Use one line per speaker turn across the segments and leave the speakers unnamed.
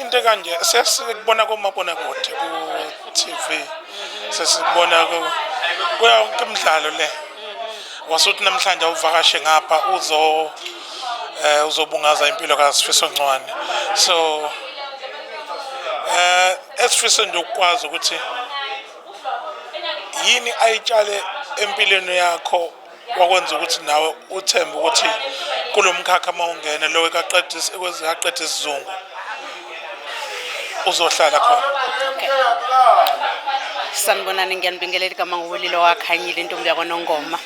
Into kanje sesibona kumabonakude ku-TV sesibona kuya yonke imidlalo le wasuthi namhlanje uvakashe ngapha uzobungaza impilo kaSifiso Ncwane so esifiso nje ukwazi ukuthi yini ayitshale empilweni yakho wakwenza ukuthi nawe uthembe ukuthi kulomkhakha mawungena lo ekaqedisa ekwezaqedisa isizungu uzohlala khona.
Okay. Sanibonani ngiyanibingelela igama nguWililo wakhanyile intombi yakwaNongoma.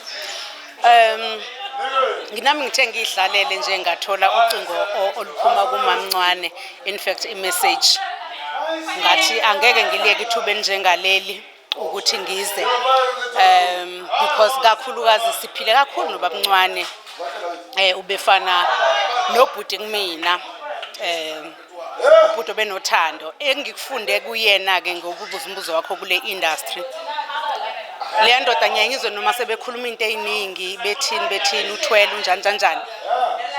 Nginami ngithe ngihlalele nje ngathola ucingo oluphuma kuMamncwane in fact imessage ngathi angeke ngiliyeke ithubeni njengaleli ukuthi ngize because kakhulukazi siphile kakhulu noBabncwane ubefana nobhuti kumina ubhuti benothando engikufunde kuyena ke ngokubuza umbuzo wakho kule industry le ndoda nyengizwe noma sebekhuluma into eziningi bethini uthwele unjani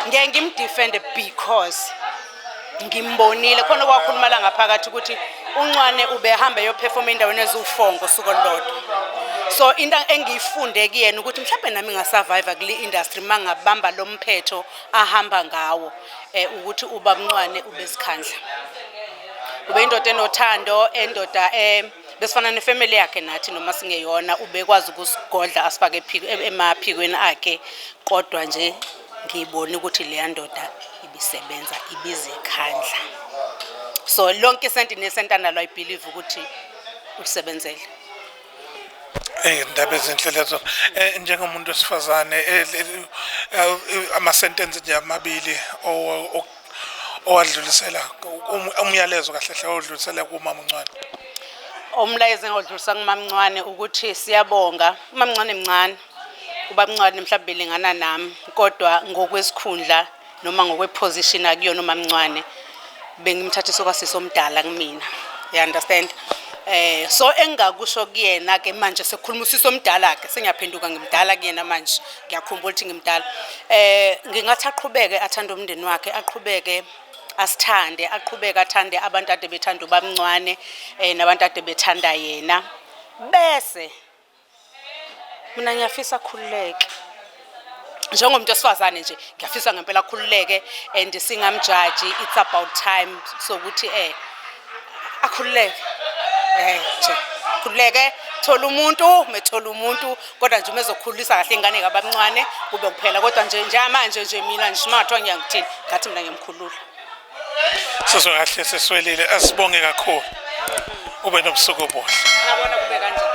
ngeke ngimdefend because ngimbonile khona kwakhuluma la ngaphakathi ukuthi uNcwane ubehamba yoperform endaweni eziwufongo suku olodwa so into engiyifunde kuyena ukuthi mhlawumbe nami ngasurvive kule industry mangabamba lo mphetho ahamba ngawo ukuthi uBabncwane ubesikhandla ube indoda enothando endoda besifana nefamily yakhe nathi noma singeyona ubekwazi ukusigodla asifake emaphikweni akhe kodwa nje ngiyibona ukuthi le ndoda ibisebenza ibizikhandla so lonke isenti nesentana lo I believe ukuthi usebenzele
indaba ezinhle lezo njengomuntu wesifazane ama sentence nje amabili owadlulisela umyalezo kahle hle odlulisela kuMama uNcwane.
Umlayezo engodlulisa kuMamncwane ukuthi siyabonga uMamncwane mncane uBabncwane mhlawumbe lingana nami kodwa ngokwesikhundla noma ngokweposition akuyona uMamncwane bengimthathisa kwasiso omdala kumina you understand so engakusho kuyena ke manje sekukhuluma usiso omdala ke sengiyaphenduka ngimdala kuyena manje ngiyakhumbula ukuthi ngimdala ngingathi aqhubeke athanda umndeni wakhe aqhubeke asithande aqhubeke athande abantu ade bethanda uBabncwane nabantu ade bethanda yena bese mina ngiyafisa akhululeke njengomuntu wesifazane nje ngiyafisa ngempela akhululeke and singamjudge it's about time sokuthi akhululeke nje khululeke thola umuntu methola umuntu kodwa nje umezokhulisa kahle ingane kaBabncwane kube kuphela kodwa nje manje nje mina ngishimathwa ngiyangithini ngathi mina ngiyamkhulula
Kahle seswelile asibonge kakhulu ube nobusuku obuhle
ngabona kube kanje